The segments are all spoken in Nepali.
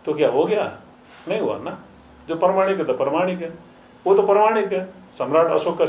तो क्या हो गया? नहीं हुआ ना। जो प्रमाणिक है तो प्रमाणिक है, वो तो प्रमाणिक है। सम्राट अशोक का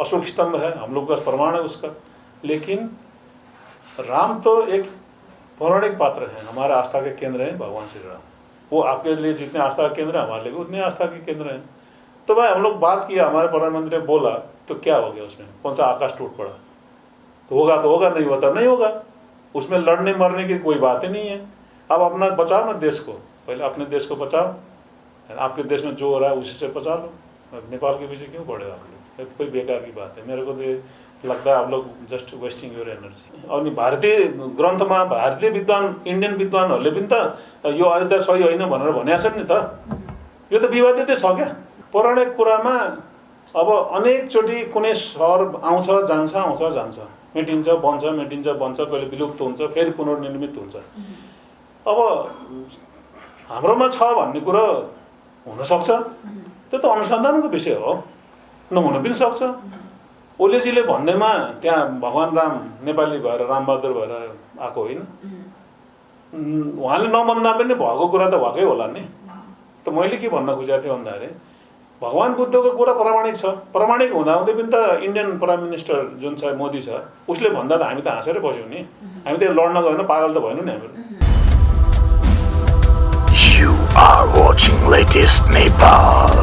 अशोक स्तंभ है, हम लोग का प्रमाण है उसका। लेकिन राम तो एक पौराणिक पात्र है, हमारे आस्था के केंद्र हैं भगवान श्री राम। वो आपके लिए जितने आस्था के केंद्र है, हमारे लिए उतने आस्था के केंद्र हैं। तो भाई हम लोग बात किया, हमारे प्रधानमंत्री ने बोला, तो क्या हो गया उसमें? कौन सा आकाश टूट पड़ा? तो होगा, नहीं होता नहीं होगा। उसमें लड़ने मरने की कोई बात ही नहीं है। अब अपना बचाओ ना देश को, पहले अपने देश को बचाओ। आपके देश में जो हो रहा है उसी से बचा लो। नेपाल के पीछे क्यों पड़े आप लोग? कोई बेकार की बात है। मेरे को तो लगता है आप लोग जस्ट वेस्टिङ योर एनर्जी। अनि भारतीय ग्रन्थमा भारतीय विद्वान इन्डियन विद्वानहरूले पनि त यो अयोध्या सही होइन भनेर भनेका छन् नि त। यो त विवादितै छ क्या। पौराणिक कुरामा अब अनेकचोटि कुनै सहर आउँछ जान्छ, आउँछ जान्छ, मेटिन्छ बन्छ, कहिले विलुप्त हुन्छ, फेरि पुनर्निर्मित हुन्छ। अब हाम्रोमा छ भन्ने कुरो हुनसक्छ, त्यो त अनुसन्धानको विषय हो, नहुन पनि सक्छ। ओलेजीले भन्दैमा त्यहाँ भगवान राम नेपाली भएर रामबहादुर भएर आएको होइन। उहाँले नभन्दा पनि भएको कुरा त भएकै होला नि। त मैले के भन्न खोजेको थिएँ भन्दाखेरि भगवान बुद्धको कुरा प्रमाणिक छ। प्रमाणिक हुँदाहुँदै पनि त इन्डियन प्राइम मिनिस्टर जुन छ मोदी छ, उसले भन्दा त हामी त हाँसेर बस्यौँ नि। हामी त लड्न गएन, पागल त भएन नि हामीहरू। You are watching latest Nepal.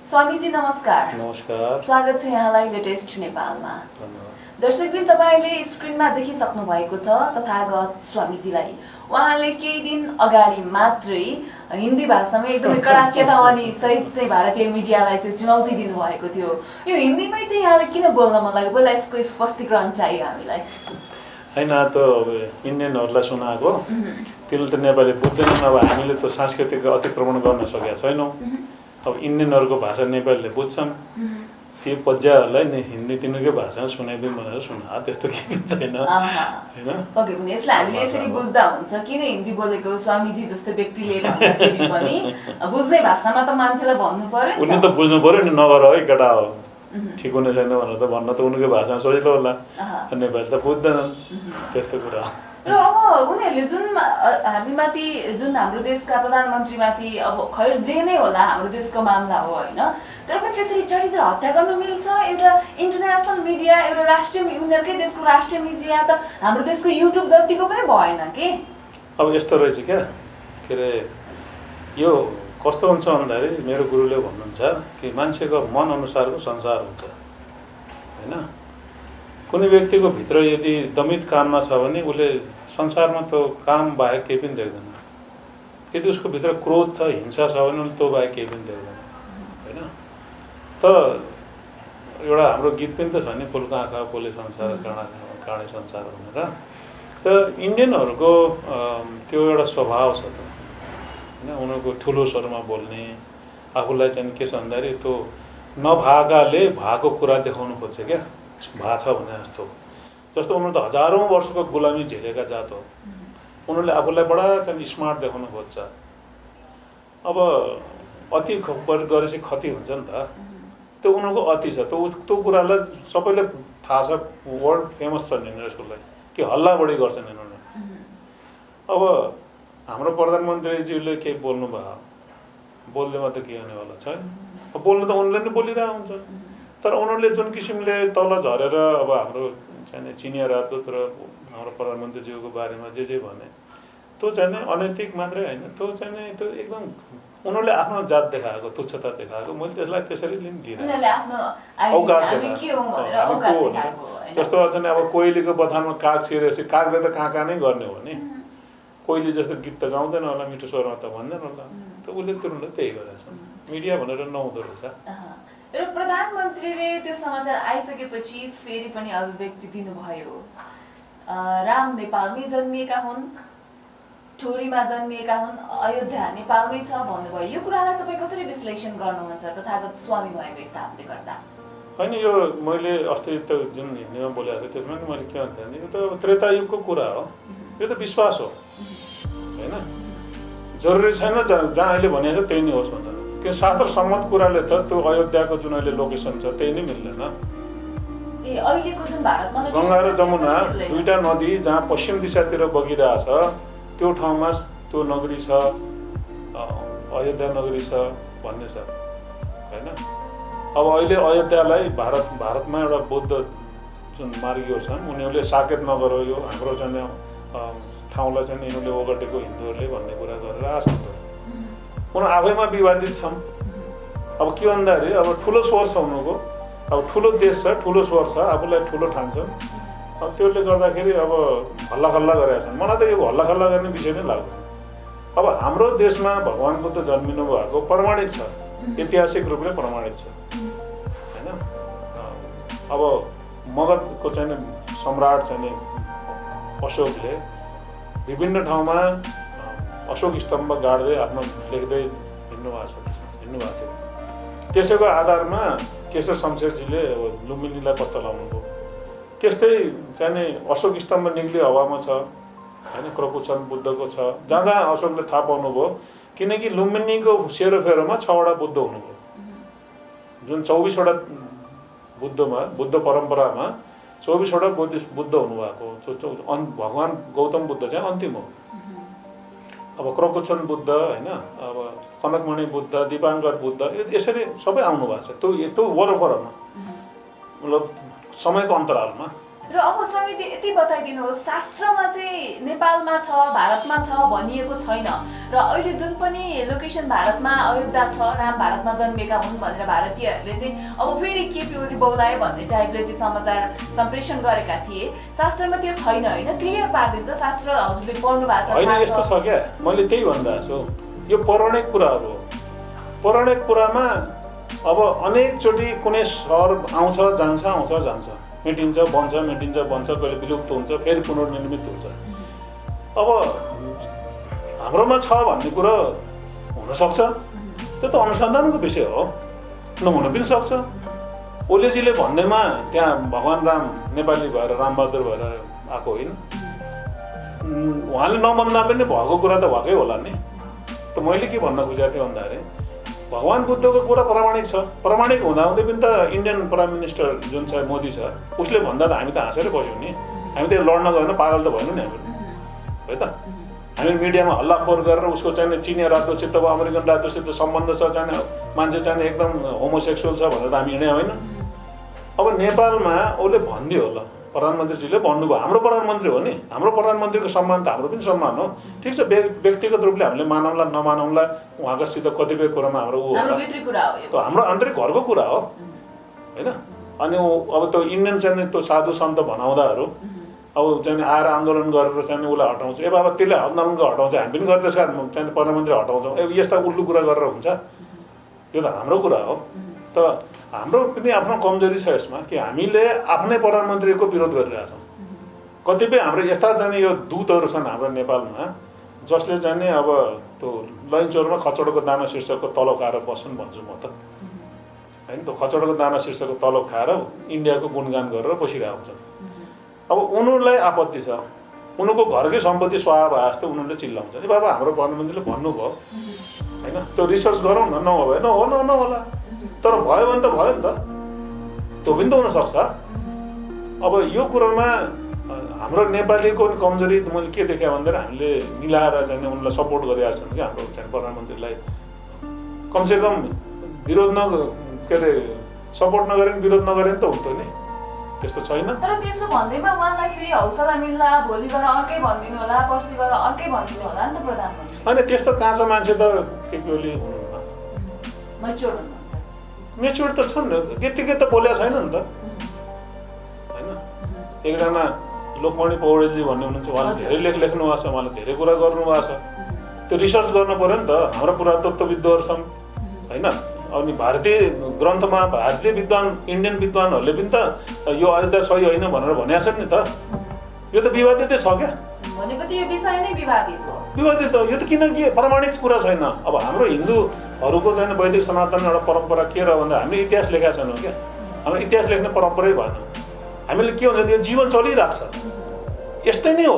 स्वामीजी नमस्कार। नमस्कार, स्वागत छ यहाँलाई लेटेस्ट नेपालमा। धन्यवाद। दर्शकबिन, तपाईले स्क्रिनमा देखिसक्नु भएको छ तथागत स्वामीजीलाई। उहाँले केही दिन अगाडि मात्रै हिन्दी भाषामा एकदमै कडा चेतावनी सहित चाहिँ भारतीय मिडियालाई त्यो चुनौती दिनुभएको थियो। यो हिन्दीमै चाहिँ यहाँले किन बोल्न मन लाग्यो? पहिला यसको स्पष्टीकरण चाहियो हामीलाई। होइन, त इन्डियनहरूलाई सुनाएको, त्यसले त नेपाली बुझ्दैनन्। अब हामीले त सांस्कृतिक अतिक्रमण गर्न सकेका छैनौँ। अब इन्डियनहरूको भाषा नेपालीले बुझ्छन्, ती पज्याहरूलाई नि हिन्दी तिनीकै भाषामा सुनाइदिउँ भनेर सुना, त्यस्तो केही पनि छैन होइन। ओके पनि यसलाई हामीले यसरी बुझ्दा हुन्छ, किन हिन्दी बोलेको स्वामीजी जस्तो व्यक्तिले भन्दाखेरि पनि बुझ्ने भाषामा त मान्छेलाई भन्नु पर्यो। उनले त बुझ्नु पर्यो नि, नगर है केटा हो, ठिक हुने छैन भनेर त भन्न त उनकै भाषामा सजिलो होला। नेपाली त बुझ्दैनन् त्यस्तो कुरा। र अब उनीहरूले जुन हामीमाथि, जुन हाम्रो देशका प्रधानमन्त्रीमाथि, अब खैर जे नै होला हाम्रो देशको मामला हो होइन, तर पनि त्यसरी चरित्र हत्या गर्न मिल्छ? एउटा इन्टरनेसनल मिडिया, एउटा राष्ट्रिय, उनीहरूकै देशको राष्ट्रिय मिडिया त हाम्रो देशको युट्युब जतिको पनि भएन के? अब यस्तो रहेछ क्या, के अरे यो कस्तो हुन्छ भन्दाखेरि मेरो गुरुले भन्नुहुन्छ कि मान्छेको मन अनुसारको संसार हुन्छ होइन। कुनै व्यक्तिको भित्र यदि दमित कामना छ भने उसले संसारमा त काम बाहेक केही पनि देख्दैन। यदि उसको भित्र क्रोध छ, हिंसा छ भने उसले त्यो बाहेक केही पनि देख्दैन होइन। त एउटा हाम्रो गीत पनि त छ नि, फुलको आँखा पोले संसार, काँडे संसार भनेर। त इन्डियनहरूको त्यो एउटा स्वभाव छ त होइन, उनीहरूको ठुलो स्वरमा बोल्ने, आफूलाई चाहिँ के छ भन्दाखेरि त्यो नभागाले भएको कुरा देखाउनु खोज्छ क्या, भएको छ भने जस्तो। जस्तो उनीहरू त हजारौँ वर्षको गुलामी झेलेका जात हो, उनीहरूले आफूलाई बडा चाहिँ स्मार्ट देखाउन खोज्छ। अब अति गरेपछि खती हुन्छ नि त, त्यो उनीहरूको अति छ। त्यो कुरालाई सबैले थाहा छ, वर्ल्ड फेमस छ यिनीहरूको लागि कि हल्ला बढी गर्छन् यिनीहरूले। अब हाम्रो प्रधानमन्त्रीज्यूले केही बोल्नु भयो, बोल्दैमा त के हुनेवाला छैन। बोल्नु त उनले नै बोलिरहेको हुन्छ, तर उनीहरूले जुन किसिमले तल झरेर अब हाम्रो चाहिँ चिनिया राजदूत र हाम्रो प्रधानमन्त्रीज्यूको बारेमा जे भने, त्यो चाहिँ अनैतिक मात्रै होइन, त्यो चाहिँ त्यो एकदम उनीहरूले आफ्नो जात देखाएको, तुच्छता देखाएको। मैले त्यसलाई त्यसरी लिइरहेको छु। जस्तो चाहिँ अब कोइलीको बथानमा काग छिरेपछि कागले त कहाँ नै गर्ने हो नि। कोइली जस्तो गीत त गाउँदैन होला, मिठो स्वरमा त भन्दैन होला, त उसले तुरुन्त त्यही गरेछ। मिडिया भनेर नहुँदो रहेछ। र प्रधानमन्त्रीले त्यो समाचार आइसकेपछि फेरि पनि अभिव्यक्ति दिनुभयो। राम नेपालमै जन्मिएका हुन्, ठोरीमा जन्मिएका हुन्, अयोध्या नेपालमै छ भन्नुभयो। यो कुरालाई तपाईँ कसरी विश्लेषण गर्नुहुन्छ तथागत स्वामी भएको हिसाबले गर्दा? होइन, यो मैले अस्ति त जुन हिन्दीमा बोलेको थिएँ त्यसमा नि मैले के भन्थेँ भने यो त त्रेता युगको कुरा हो, यो त विश्वास हो होइन। जरुरी छैन जहाँ अहिले भनेको छ त्यही नै होस् भनेर, कि शास्त्र सम्मत कुराले त त्यो अयोध्याको जुन अहिले लोकेसन छ त्यही नै मिल्दैन। अहिलेको जुन भारतमा गङ्गा र जमुना दुईटा नदी जहाँ पश्चिम दिशातिर बगिरहेछ त्यो ठाउँमा त्यो नगरी छ, अयोध्या नगरी छ भन्ने छ हैन। अब अहिले अयोध्यालाई भारतमा एउटा बौद्ध जुन मार्गीहरू छन् उनीहरूले साकेत नगरो, यो हाम्रो चाहिँ ठाउँलाई चाहिँ यिनीहरूले ओगटेको हिन्दूहरूले भन्ने कुरा गरेर आछन्। उनीहरू आफैमा विवादित छन्। अब के भन्दाखेरि अब ठुलो स्वर छ उनीहरूको, अब ठुलो देश छ, ठुलो स्वर छ, आफूलाई ठुलो ठान्छन्। अब त्यसले गर्दाखेरि अब हल्लाखल्ला गरेका छन्। मलाई त यो हल्लाखल्ला गर्ने विषय नै लाग्दैन। अब हाम्रो देशमा भगवान् बुद्ध जन्मिनु भएको प्रमाणित छ, ऐतिहासिक रूपले प्रमाणित छ हैन। अब मगधको चाहिँ सम्राट चाहिँ अशोकले विभिन्न ठाउँमा अशोक स्तम्भ गाड्दै आफ्नो लेख्दै हिँड्नु भएको थियो। त्यसैको आधारमा केशव शमशेरजीले लुम्बिनीलाई पत्ता लगाउनुभयो। त्यस्तै चाहिँ अशोक स्तम्भ निक्ली हावामा छ हैन, क्रकुचन बुद्धको छ, जहाँ जहाँ अशोकले थाहा पाउनुभयो। किनकि लुम्बिनीको सेरोफेरोमा 6वटा बुद्ध हुनुभयो। जुन 24वटा बुद्ध परम्परामा 24वटा बुद्ध हुनुभएको। भगवान् गौतम बुद्ध चाहिँ अन्तिम हो। अब क्रकुचन बुद्ध हैन, अब कनकमणि बुद्ध, दीपाङ्कर बुद्ध, यसरी सबै आउनु भएको छ त्यो वरपरमा, मतलब समयको अन्तरालमा। र अब स्वामीजी यति बताइदिनुहोस्, शास्त्रमा चाहिँ नेपालमा छ, भारतमा छ भनिएको छैन। र अहिले जुन पनि लोकेसन भारतमा अयोध्या छ, राम भारतमा जन्मेका हुन् भनेर भारतीयहरूले चाहिँ अब फेरि केपी ओली बौलाए भन्ने टाइपले चाहिँ समाचार सम्प्रेषण गरेका थिए। शास्त्रमा त्यो छैन होइन, क्लियर पारिदिनु त। शास्त्र हजुरले पढ्नु भएको छ होइन, यस्तो छ क्या, मैले त्यही भनिरहेको छु। यो पौराणिक कुराहरू हो। पौराणिक कुरामा अब अनेकचोटि कुनै सहर आउँछ जान्छ, मेटिन्छ बन्छ, मेटिन्छ बन्छ, कहिले विलुप्त हुन्छ, फेरि पुनर्निर्मित हुन्छ। अब हाम्रोमा छ भन्ने कुरो हुनसक्छ, त्यो त अनुसन्धानको विषय हो, नहुन पनि सक्छ। ओलीजीले भन्दैमा त्यहाँ भगवान् राम नेपाली भएर रामबहादुर भएर आएको होइन, उहाँले नभन्दा पनि भएको कुरा त भएकै होला नि। त मैले के भन्न खोजेको थिएँ भन्दाखेरि भगवान् बुद्धको कुरा प्रमाणिक छ। प्रमाणिक हुँदाहुँदै पनि त इन्डियन प्राइम मिनिस्टर जुन छ मोदी छ, उसले भन्दा त हामी त हाँसेर बस्यौँ नि। हामी त लड्न गएन, पागल त भएन नि हामी, है त। हामी मिडियामा हल्लाखोर गरेर उसको चाहिँ चिनिया राजदूतसित वा अमेरिकन राजदूतसित सम्बन्ध छ, चाहिँ मान्छे चाहिँ एकदम होमोसेक्सुअल छ भनेर त हामी हिँडे होइन। अब नेपालमा उसले भनिदियो होला, प्रधानमन्त्रीजीले भन्नुभयो, हाम्रो प्रधानमन्त्री हो नि, हाम्रो प्रधानमन्त्रीको सम्मान त हाम्रो पनि सम्मान हो। ठिक छ, व्यक्तिगत रूपले हामीले मानौँला नमानौँला, उहाँको सित कतिपय कुरामा हाम्रो ऊ हो, हाम्रो आन्तरिक घरको कुरा हो होइन। अनि अब त्यो इन्डियन चाहिँ त्यो साधु सन्त भनाउँदाहरू अब चाहिँ आएर आन्दोलन गरेर चाहिँ उसलाई हटाउँछ, ए बाबा त्यसले आन्दोलनको हटाउँछ, हामी पनि गर्दैछ चाहिँ प्रधानमन्त्री हटाउँछौँ, यस्ता उल्लु कुरा गरेर हुन्छ? यो त हाम्रो कुरा हो। त हाम्रो पनि आफ्नो कमजोरी छ यसमा कि हामीले आफ्नै प्रधानमन्त्रीको विरोध गरिरहेछौँ। कतिपय हाम्रो यस्ता चाहिँ यो दूतहरू छन् हाम्रो नेपालमा जसले चाहिँ अब त्यो लैनचौरमा खचडको दाना शीर्षकको तलब खाएर बस्छन् भन्छु म त होइन। त्यो खचडको दाना शीर्षकको तलब खाएर इन्डियाको गुणगान गरेर बसिरहेको हुन्छन्। अब उनीहरूलाई आपत्ति छ, उनीहरूको घरकै सम्पत्ति स्वाहा भए जस्तो उनीहरूले चिल्लाउँछ। ए बाबा हाम्रो प्रधानमन्त्रीले भन्नुभयो होइन, त्यो रिसर्च गरौँ न, नभए नहोला, तर भयो भने त भयो नि त, त्यो पनि त हुनसक्छ। अब यो कुरोमा हाम्रो नेपालीको पनि कमजोरी मैले के देखेँ भन्दाखेरि हामीले मिलाएर चाहिँ उनलाई सपोर्ट गरिरहेका छन् कि हाम्रो चाहिँ प्रधानमन्त्रीलाई कमसेकम विरोध के अरे सपोर्ट नगरे पनि विरोध नगरे पनि त हुन्थ्यो नि, त्यस्तो छैन। तर त्यसो भन्दैमा उहाँलाई फेरि हौसला मिल्ला, भोलि गएर अर्कै भनिदिनु होला, पर्सि गएर अर्कै भनिदिनु होला नि त प्रधानमन्त्री। होइन, त्यस्तो काँचो मान्छे त केपी ओली हुनुहुन्न, मेच्योर त छन्, त्यत्तिकै त बोलेको छैन नि त होइन। एकजना लोकमणि पौडेलजी भन्ने हुनुहुन्छ, उहाँले धेरै लेख्नु भएको छ, उहाँले धेरै कुरा गर्नुभएको छ। त्यो रिसर्च गर्नु पऱ्यो नि त। हाम्रो पुरातत्त्वविद्हरू छन् होइन, अनि भारतीय ग्रन्थमा भारतीय विद्वान इन्डियन विद्वानहरूले पनि त यो अयोध्या सही होइन भनेर भनेका छन् नि त। यो त विवादितै छ क्या, भनेपछि यो विषय नै विवादित हो। विवादित हो यो त, किनकि प्रमाणित कुरा छैन। अब हाम्रो हिन्दूहरूको चाहिँ वैदिक सनातन एउटा परम्परा के रह्यो भन्दा हामीले इतिहास लेखेका छैनौँ क्या, हाम्रो इतिहास लेख्ने परम्परै भएन। हामीले के हुन्छ यो जीवन चलिरहेको छ, यस्तै नै हो।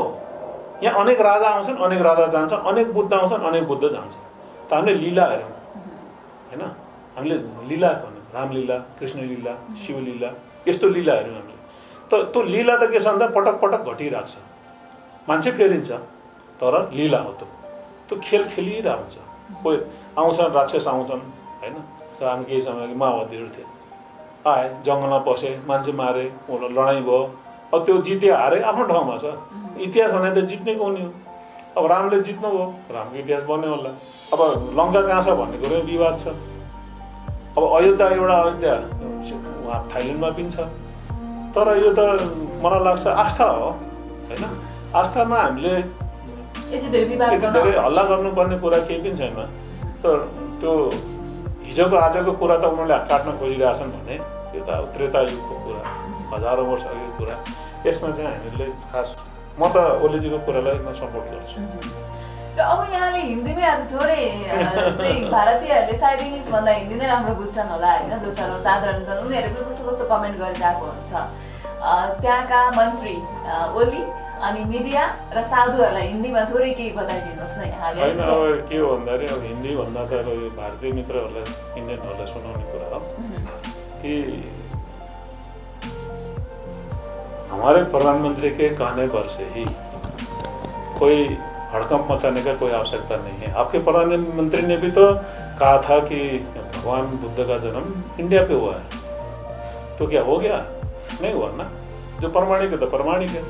यहाँ अनेक राजा आउँछन्, अनेक राजा जान्छ, अनेक बुद्ध आउँछन्, अनेक बुद्ध जान्छ। त हामीले लीला हेऱ्यौँ होइन, हामीले लीला भन्यौँ, रामलीला, कृष्णलीला, शिवलीला, यस्तो लीला हेऱ्यौँ हामीले। त्यो लीला त के छ भन्दा पटक पटक घटिरहेको छ, मान्छे फेरिन्छ तर लीला हो त्यो खेल खेलिरहेको हुन्छ। कोही आउँछन् राक्षस आउँछन् होइन, हामी केही समय माओवादीहरू थिए, आए जङ्गलमा पसे, मान्छे मारे, लडाइँ भयो, अब त्यो जिते हारे आफ्नो ठाउँमा छ। इतिहास भने त जित्नेको हुने हो। अब रामले जित्नु भयो, रामको इतिहास बन्यो होला। अब लङ्का कहाँ छ भन्ने कुरो विवाद छ। अब अयोध्या एउटा अयोध्या उहाँ थाइल्यान्डमा पनि छ। तर यो त मलाई लाग्छ आस्था हो होइन, आस्थामा हामीले यति धेरै हल्ला गर्नुपर्ने कुरा केही पनि छैन। तर त्यो हिजोको आजको कुरा त उनीहरूले काट्न खोजिरहेछन् भने यो त त्रेता युगको कुरा, हजारौँ वर्ष अघिको कुरा। यसमा चाहिँ हामीले खास म त ओलीजीको कुरालाई म सपोर्ट गर्छु। र अब यहाँले हिन्दीमै आज थोरै चाहिँ भारतीयहरूले सायद इङ्ग्लिस भन्दा हिन्दी नै राम्रो बुझ्छन् होला होइन, जो सर्वसाधारण छन् उनीहरूले पनि कस्तो कस्तो कमेन्ट गरिरहेको हुन्छ। त्यहाँका मन्त्री ओली अनि मिडिया र साधुहरूलाई हिन्दीमा थोरै केही बताइदिनुहोस् न यहाँले। होइन अब के हो भन्दाखेरि अब हिन्दी भन्दा त अब यो भारतीय मित्रहरूलाई इन्डियनहरूलाई सुनाउने कुरा हो कि हमारे प्रधानमंत्री के कहने पर से ही कोई हड़कंप मचाने का कोई आवश्यकता नहीं है। आपके प्रधानमंत्री ने भी तो कहा था कि भगवान बुद्ध का जन्म इंडिया पे हुआ है, तो क्या हो गया? नहीं हुआ ना। जो प्रमाणिक है तो प्रमाणिक है,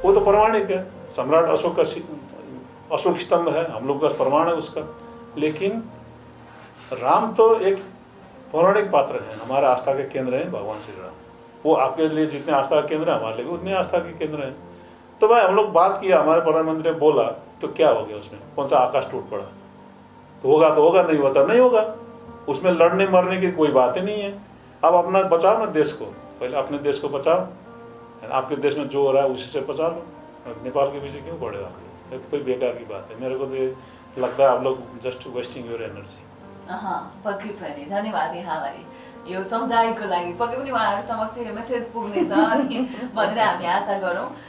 वो तो प्रमाणिक है। सम्राट अशोक का अशोक स्तंभ है, हम लोग का प्रमाण है उसका। लेकिन राम तो एक पौराणिक पात्र है, हमारा आस्था के केंद्र है भगवान श्री राम। वो आपके लिए जितने आस्था के केंद्र है हमारे लिए उतने आस्था के केंद्र हैं। तो भाई हम लोग बात किया, हमारे प्रधानमंत्री ने बोला, तो क्या हो गया उसमें? कौन सा आकाश टूट पड़ा? तो होगा, नहीं होता नहीं होगा। उसमें लड़ने मरने की कोई बात ही नहीं है। अब अपना बचाओ ना देश को, पहले अपने देश को बचाओ। आपके देश में जो हो रहा है उसी से बचा लो। नेपाल के पीछे क्यों पड़े आप लोग? कोई बेकार की बात है। मेरे को तो लगता है आप लोग जस्ट वेस्टिंग योर एनर्जी। पक्कै पनि धन्यवाद यहाँलाई यो सम्झाइको लागि। पक्कै पनि उहाँहरू समक्ष यो मेसेज पुग्नेछ भनेर हामी आशा गरौँ।